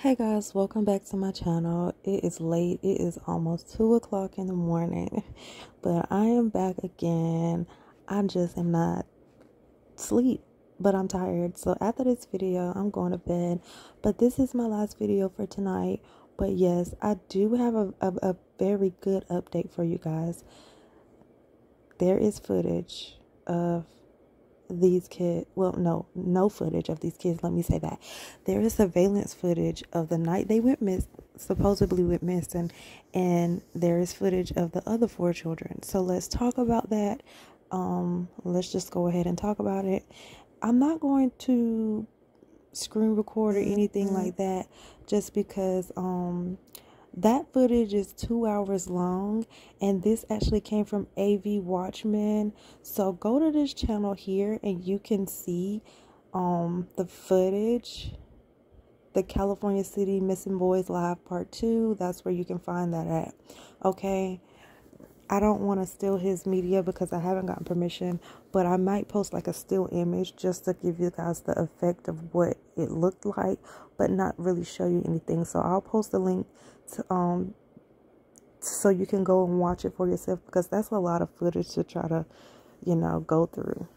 Hey guys, welcome back to my channel. It is late. It is almost 2 o'clock in the morning, but I am back again. I just am not asleep, but I'm tired. So after this video, I'm going to bed, but this is my last video for tonight. But yes, I do have a very good update for you guys. There is footage of these kids. Well, no footage of these kids. Let me say that. There is surveillance footage of the night they supposedly went missing, and there is footage of the other 4 children. So let's talk about that. Let's just go ahead and talk about it. I'm not going to screen record or anything like that, just because that footage is 2 hours long, and this actually came from AV Watchmen. So go to this channel here and you can see the footage, the California City Missing Boys Live Part 2. That's where you can find that at. Okay, I don't want to steal his media because I haven't gotten permission, but I might post like a still image just to give you guys the effect of what it looked like, but not really show you anything. So I'll post a link to, so you can go and watch it for yourself, because that's a lot of footage to try to, go through.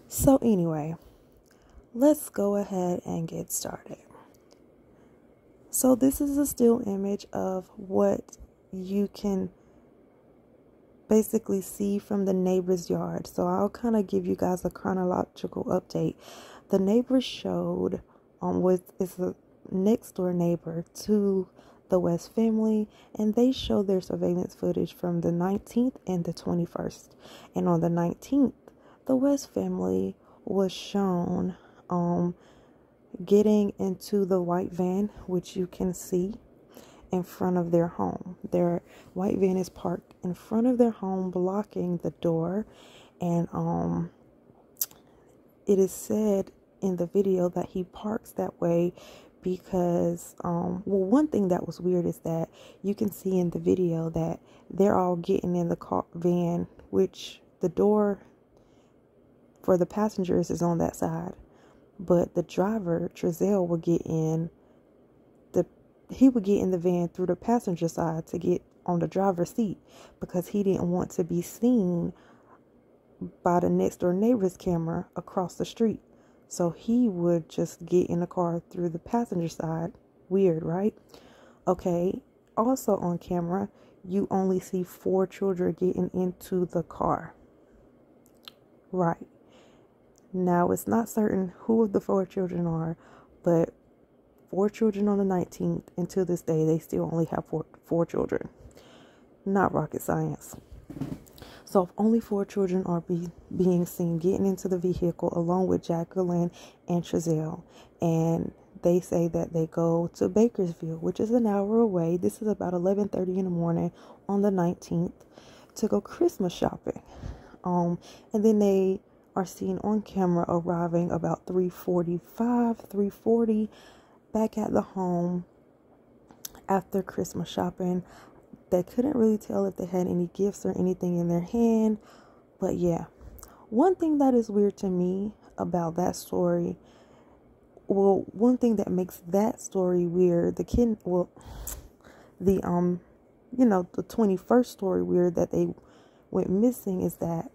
So anyway, let's go ahead and get started. So this is a still image of what you can basically see from the neighbor's yard. So I'll kind of give you guys a chronological update. The neighbor showed it's a next door neighbor to the West family, and they show their surveillance footage from the 19th and the 21st. And on the 19th, the West family was shown getting into the white van, which you can see in front of their home. Their white van is parked in front of their home, blocking the door. And it is said in the video that he parks that way because one thing that was weird is that you can see in the video that they're all getting in the van, which the door for the passengers is on that side, but the driver, Trezell, would get in the van through the passenger side to get on the driver's seat, because he didn't want to be seen by the next door neighbor's camera across the street. So he would just get in the car through the passenger side. Weird, right? Okay. Also on camera, you only see 4 children getting into the car. Right. Now, it's not certain who of the 4 children are, but 4 children on the 19th, and to this day, they still only have four children. Not rocket science. So if only 4 children are being seen getting into the vehicle along with Jacqueline and Trezell, and they say that they go to Bakersfield, which is an hour away. This is about 11:30 in the morning on the 19th to go Christmas shopping. And then they are seen on camera arriving about 3:40 back at the home after Christmas shopping. They couldn't really tell if they had any gifts or anything in their hand. But yeah, one thing that is weird to me about that story, one thing that makes that story weird, the 21st story weird that they went missing, is that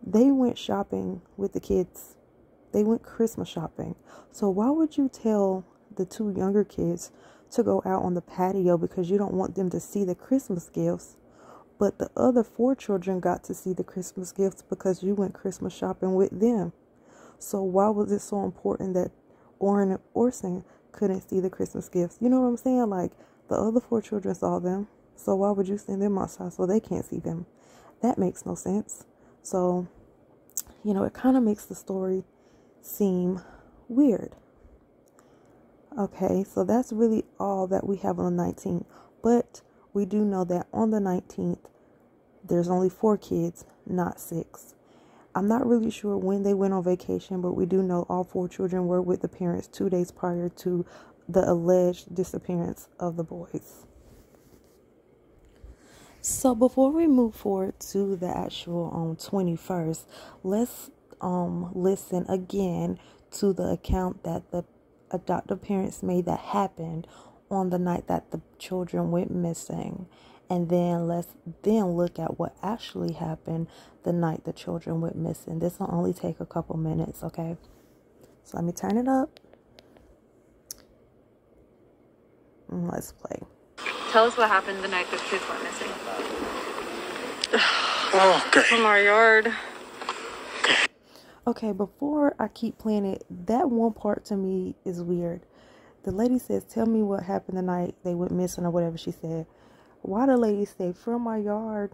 they went shopping with the kids. They went Christmas shopping. So why would you tell the 2 younger kids to go out on the patio because you don't want them to see the Christmas gifts, but the other 4 children got to see the Christmas gifts because you went Christmas shopping with them? So why was it so important that Orrin and Orson couldn't see the Christmas gifts? You know what I'm saying? Like, the other 4 children saw them, so why would you send them outside so they can't see them? That makes no sense. So, it kind of makes the story seem weird. Okay, so that's really all that we have on the 19th. But we do know that on the 19th, there's only 4 kids, not 6. I'm not really sure when they went on vacation, but we do know all 4 children were with the parents 2 days prior to the alleged disappearance of the boys. So before we move forward to the actual 21st, let's listen again to the account that the adoptive parents made that happen on the night that the children went missing. And then let's look at what actually happened the night the children went missing. This will only take a couple minutes, okay? So let me turn it up. And let's play. Tell us what happened the night the kids went missing. Okay. From our yard. Okay, before I keep playing it, that one part to me is weird. The lady says, tell me what happened the night they went missing or whatever she said. Why the lady say, from my yard?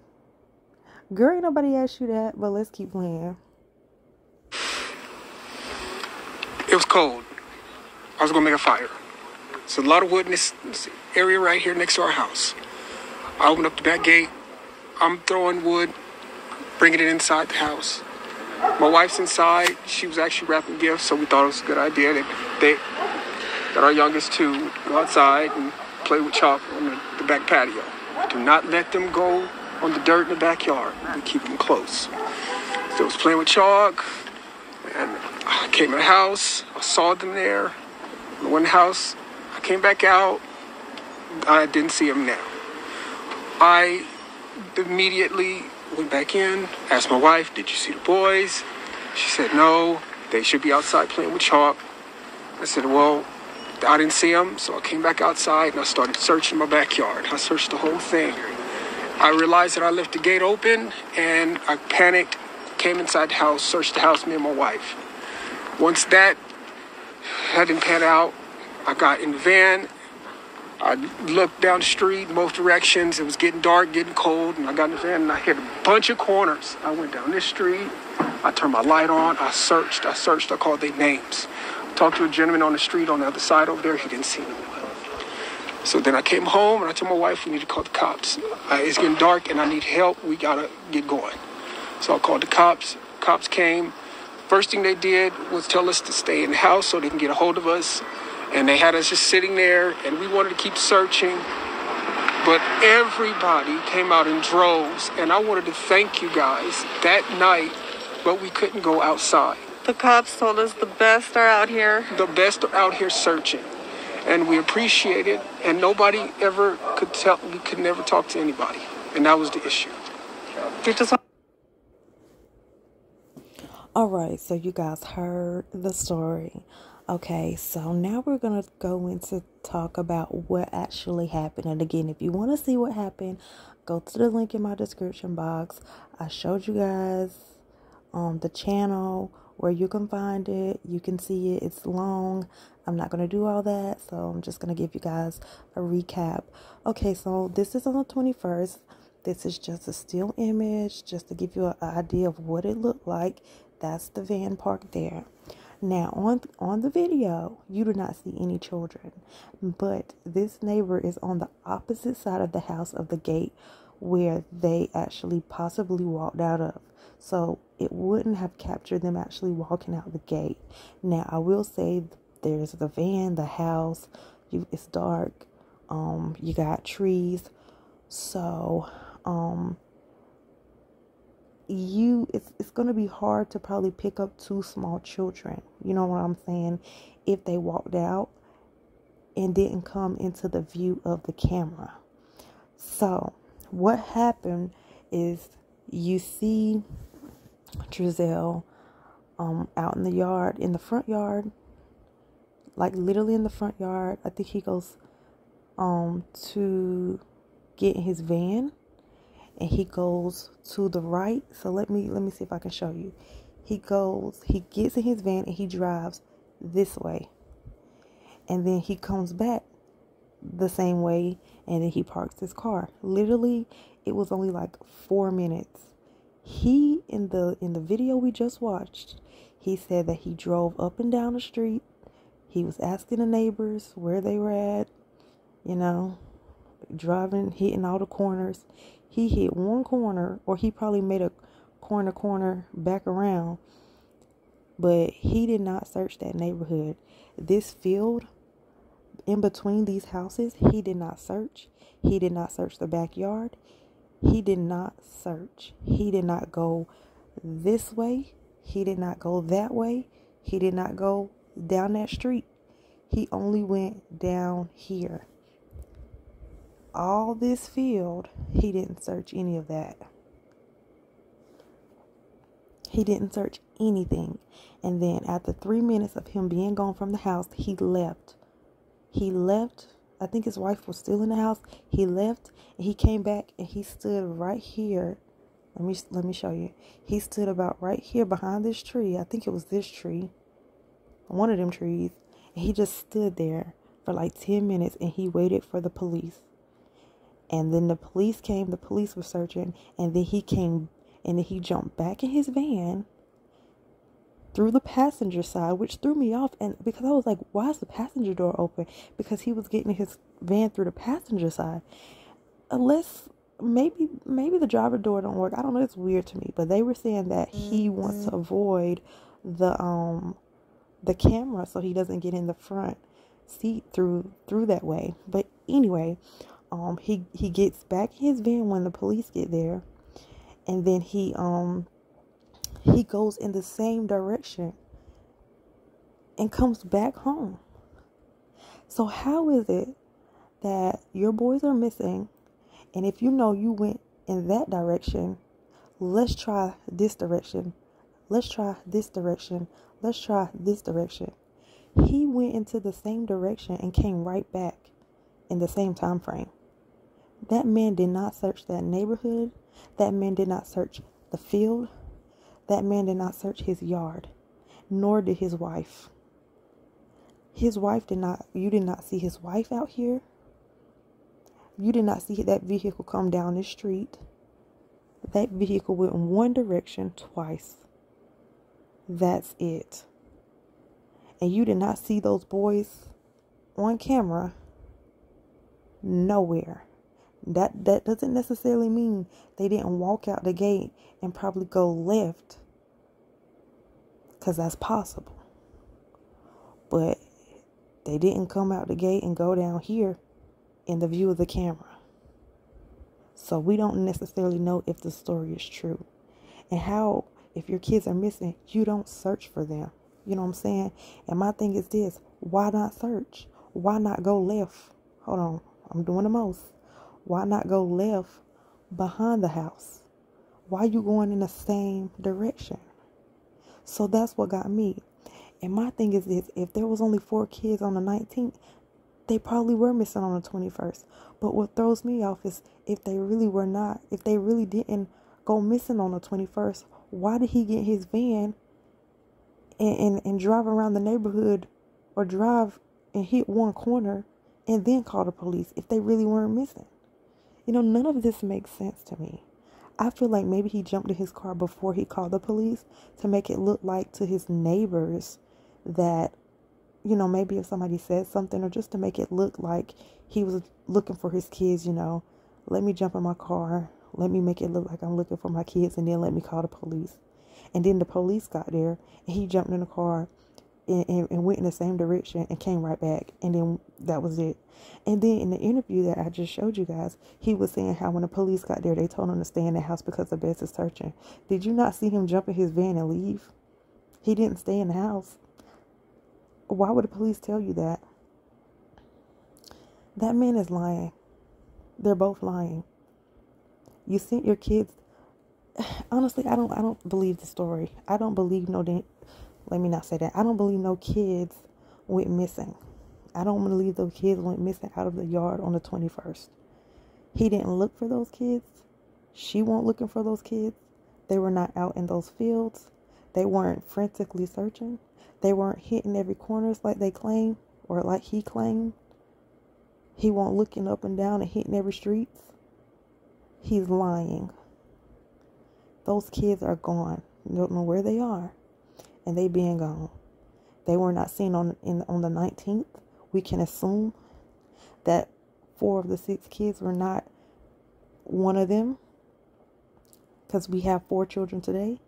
Girl, ain't nobody asked you that, but let's keep playing. It was cold. I was going to make a fire. There's a lot of wood in this area right here next to our house. I opened up the back gate. I'm throwing wood, bringing it inside the house. My wife's inside. She was actually wrapping gifts, so we thought it was a good idea that our youngest two would go outside and play with chalk on the back patio. Do not let them go on the dirt in the backyard. We keep them close. So I was playing with chalk, and I came in the house. I saw them there. I went in the house. I came back out. I didn't see them now. I immediately went back in, asked my wife, did you see the boys? She said, no, they should be outside playing with chalk. I said, well, I didn't see them, so I came back outside and I started searching my backyard. I searched the whole thing. I realized that I left the gate open and I panicked, came inside the house, searched the house, me and my wife. Once that didn't pan out, I got in the van. I looked down the street in both directions. It was getting dark, getting cold, and I got in the van and I hit a bunch of corners. I went down this street. I turned my light on. I searched. I called their names. Talked to a gentleman on the street on the other side over there. He didn't see them. So then I came home and I told my wife we need to call the cops. It's getting dark and I need help. We got to get going. So I called the cops. Cops came. First thing they did was tell us to stay in the house so they can get a hold of us. And they had us just sitting there, and we wanted to keep searching. But everybody came out in droves, and I wanted to thank you guys that night, but we couldn't go outside. The cops told us the best are out here. The best are out here searching, and we appreciate it, and nobody ever could tell, we could never talk to anybody, and that was the issue. All right, so you guys heard the story. Okay, so now we're going to go into talk about what actually happened. And again, if you want to see what happened, go to the link in my description box. I showed you guys the channel where you can find it. You can see it. It's long. I'm not going to do all that, so I'm just going to give you guys a recap. Okay, so this is on the 21st. This is just a still image just to give you an idea of what it looked like. That's the van parked there. Now, on the video, you do not see any children, but this neighbor is on the opposite side of the house of the gate where they actually possibly walked out of. So it wouldn't have captured them actually walking out the gate. Now, I will say there's the van, the house, it's dark, you got trees. So, it's going to be hard to probably pick up two small children, you know what I'm saying, if they walked out and didn't come into the view of the camera. So what happened is you see Giselle out in the yard, in the front yard, like literally in the front yard. I think he goes to get in his van. And he goes to the right. So let me see if I can show you. He gets in his van and he drives this way. And then he comes back the same way and then he parks his car. Literally, it was only like 4 minutes. He, in the video we just watched, he said that he drove up and down the street. He was asking the neighbors where they were at, you know, driving, hitting all the corners. He hit one corner, or he probably made a corner back around, but he did not search that neighborhood. This field in between these houses, he did not search. He did not search the backyard. He did not search. He did not go this way. He did not go that way. He did not go down that street. He only went down here. All this field, he didn't search any of that. He didn't search anything. And then after 3 minutes of him being gone from the house, he left. He left. I think his wife was still in the house. He left and he came back and he stood right here. Let me show you. He stood about right here behind this tree. I think it was this tree. One of them trees. And he just stood there for like 10 minutes and he waited for the police. And then the police came. The police were searching. And then he came and then he jumped back in his van through the passenger side, which threw me off. And because I was like, why is the passenger door open? Because he was getting his van through the passenger side. Unless maybe the driver door don't work. I don't know. It's weird to me. But they were saying that he wants to avoid the camera so he doesn't get in the front seat through that way. But anyway, he gets back in his van when the police get there, and then he goes in the same direction and comes back home. So how is it that your boys are missing? And if you know you went in that direction, let's try this direction. Let's try this direction. Let's try this direction. He went into the same direction and came right back in the same time frame. That man did not search that neighborhood. That man did not search the field. That man did not search his yard, nor did his wife. His wife did not, you did not see his wife out here. You did not see that vehicle come down the street. That vehicle went in one direction twice. That's it. And you did not see those boys on camera nowhere. That doesn't necessarily mean they didn't walk out the gate and probably go left, because that's possible. But they didn't come out the gate and go down here in the view of the camera. So we don't necessarily know if the story is true. And how, if your kids are missing, you don't search for them. You know what I'm saying? And my thing is this: why not search? Why not go left? Hold on, I'm doing the most. Why not go left behind the house? Why you going in the same direction? So that's what got me. And my thing is this: if there was only 4 kids on the 19th, they probably were missing on the 21st. But what throws me off is if they really didn't go missing on the 21st, why did he get his van and drive around the neighborhood, or drive and hit one corner and then call the police if they really weren't missing? You know, none of this makes sense to me. I feel like maybe he jumped in his car before he called the police to make it look like to his neighbors that, you know, maybe if somebody said something, or just to make it look like he was looking for his kids, you know, let me jump in my car, let me make it look like I'm looking for my kids, and then let me call the police. And then the police got there and he jumped in the car and went in the same direction and came right back. And then that was it. And then in the interview that I just showed you guys, he was saying how when the police got there, they told him to stay in the house because the best is searching. Did you not see him jump in his van and leave? He didn't stay in the house. Why would the police tell you that? That man is lying. They're both lying. You sent your kids. Honestly, I don't believe the story. I don't believe let me not say that. I don't believe no kids went missing. I don't believe those kids went missing out of the yard on the 21st. He didn't look for those kids. She weren't looking for those kids. They were not out in those fields. They weren't frantically searching. They weren't hitting every corners like they claim, or like he claimed. He wasn't looking up and down and hitting every streets. He's lying. Those kids are gone. You don't know where they are, and they being gone. They were not seen on the 19th. We can assume that 4 of the 6 kids were not one of them, because we have 4 children today.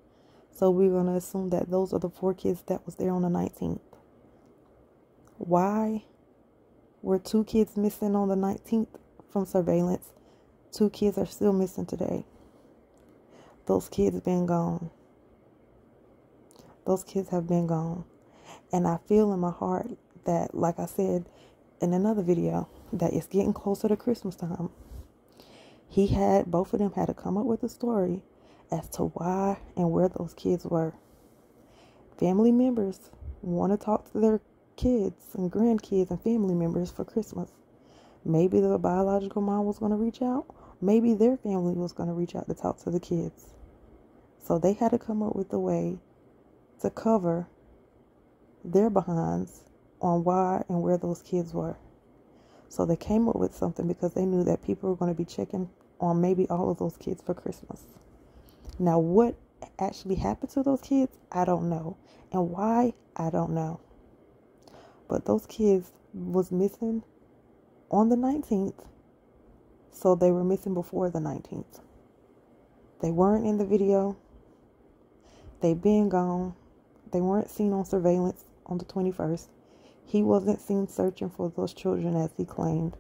So we're going to assume that those are the 4 kids that was there on the 19th. Why were 2 kids missing on the 19th from surveillance? 2 kids are still missing today. Those kids have been gone. Those kids have been gone. And I feel in my heart that, like I said in another video, that it's getting closer to Christmas time. Both of them had to come up with a story as to why and where those kids were. Family members want to talk to their kids and grandkids and family members for Christmas. Maybe the biological mom was going to reach out. Maybe their family was going to reach out to talk to the kids. So they had to come up with a way to cover their behinds on why and where those kids were. So they came up with something because they knew that people were going to be checking on maybe all of those kids for Christmas. Now, what actually happened to those kids, I don't know. And why, I don't know. But those kids was missing on the 19th. So they were missing before the 19th. They weren't in the video. They been gone. They weren't seen on surveillance on the 21st. He wasn't seen searching for those children as he claimed.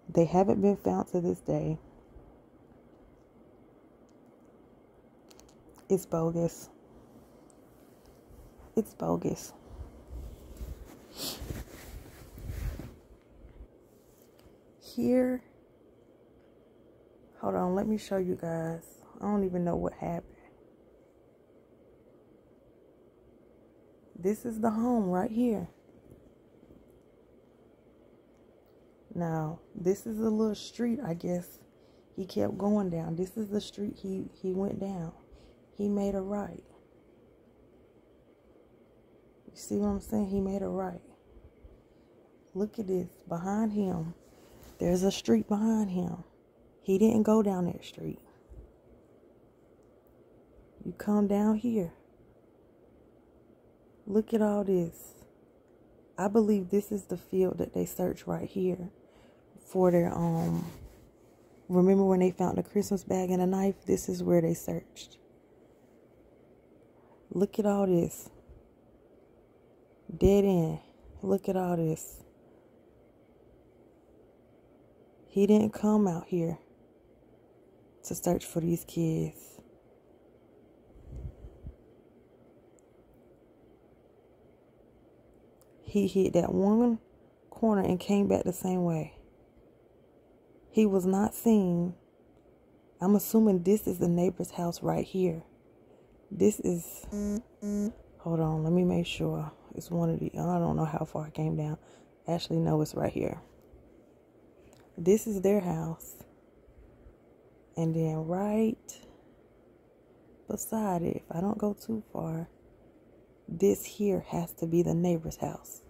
They haven't been found to this day. It's bogus. It's bogus. Here, hold on, let me show you guys. I don't even know what happened. This is the home right here. Now, this is a little street, I guess, he kept going down. This is the street he went down. He made a right. You see what I'm saying? He made a right. Look at this. Behind him, there's a street behind him. He didn't go down that street. You come down here. Look at all this. I believe this is the field that they searched right here for their, remember when they found the Christmas bag and a knife? This is where they searched. Look at all this. Dead end. Look at all this. He didn't come out here to search for these kids. He hit that one corner and came back the same way. He was not seen. I'm assuming this is the neighbor's house right here. This is, hold on, let me make sure. It's one of the, I don't know how far I came down. Actually, no, it's right here. This is their house. And then right beside it, if I don't go too far, this here has to be the neighbor's house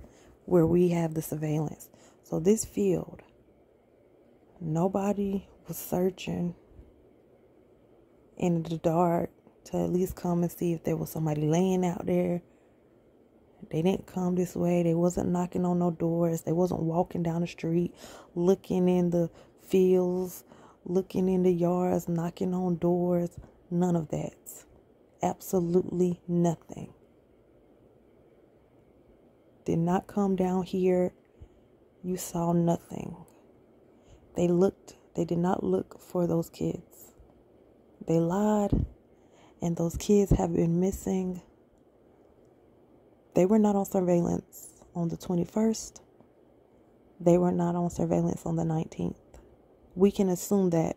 where we have the surveillance. So this field, nobody was searching in the dark to at least come and see if there was somebody laying out there. They didn't come this way. They wasn't knocking on no doors. They wasn't walking down the street, looking in the fields, looking in the yards, knocking on doors. None of that. Absolutely nothing. Did not come down here. You saw nothing. They did not look for those kids. They lied, and those kids have been missing. They were not on surveillance on the 21st. They were not on surveillance on the 19th. We can assume that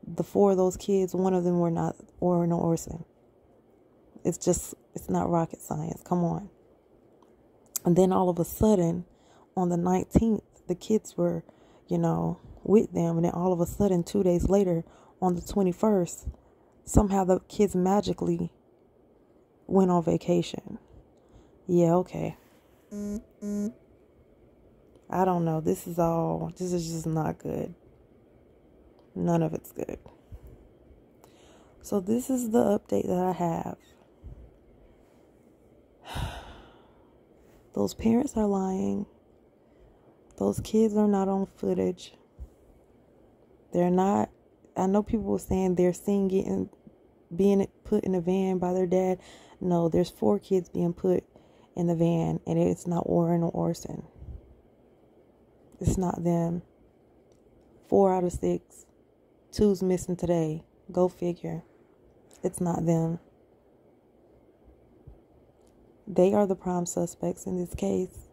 the four of those kids, one of them were not Orrin or Orson. It's not rocket science. Come on. And then all of a sudden, on the 19th, the kids were, with them. And then all of a sudden, 2 days later, on the 21st, somehow the kids magically went on vacation. Yeah, okay. I don't know. This is just not good. None of it's good. So this is the update that I have. Those parents are lying. Those kids are not on footage. They're not. I know people were saying they're seen being put in a van by their dad. No, there's 4 kids being put in the van, and it's not Orrin or Orson. It's not them. 4 out of 6. 2's missing today. Go figure. It's not them. They are the prime suspects in this case.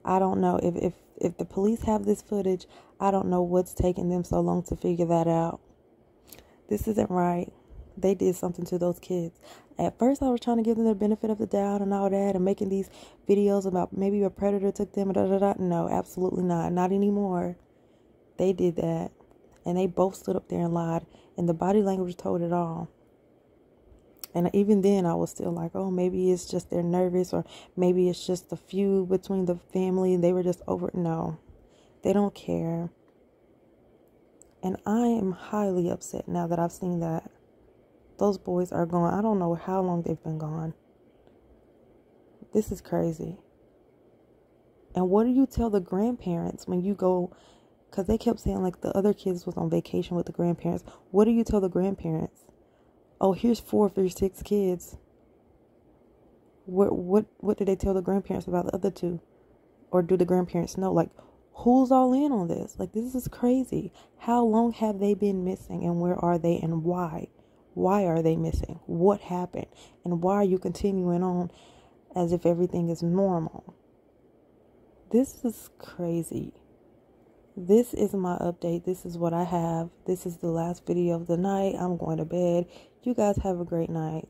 I don't know if the police have this footage. I don't know what's taking them so long to figure that out. This isn't right. They did something to those kids. At first, I was trying to give them the benefit of the doubt and all that, and making these videos about maybe a predator took them. No, absolutely not. Not anymore. They did that, and they both stood up there and lied, and the body language told it all. And even then, I was still like, oh, maybe it's just they're nervous, or maybe it's just the feud between the family and they were just over. No, they don't care. And I am highly upset now that I've seen that. Those boys are gone. I don't know how long they've been gone. This is crazy. And what do you tell the grandparents when you go? Because they kept saying like the other kids was on vacation with the grandparents. What do you tell the grandparents? Oh, here's 4 of their 6 kids. What did they tell the grandparents about the other 2? Or do the grandparents know? Like, who's all in on this? Like, this is crazy. How long have they been missing, and where are they, and why? Why are they missing? What happened? And why are you continuing on as if everything is normal? This is crazy. This is my update. This is what I have. This is the last video of the night. I'm going to bed. You guys have a great night.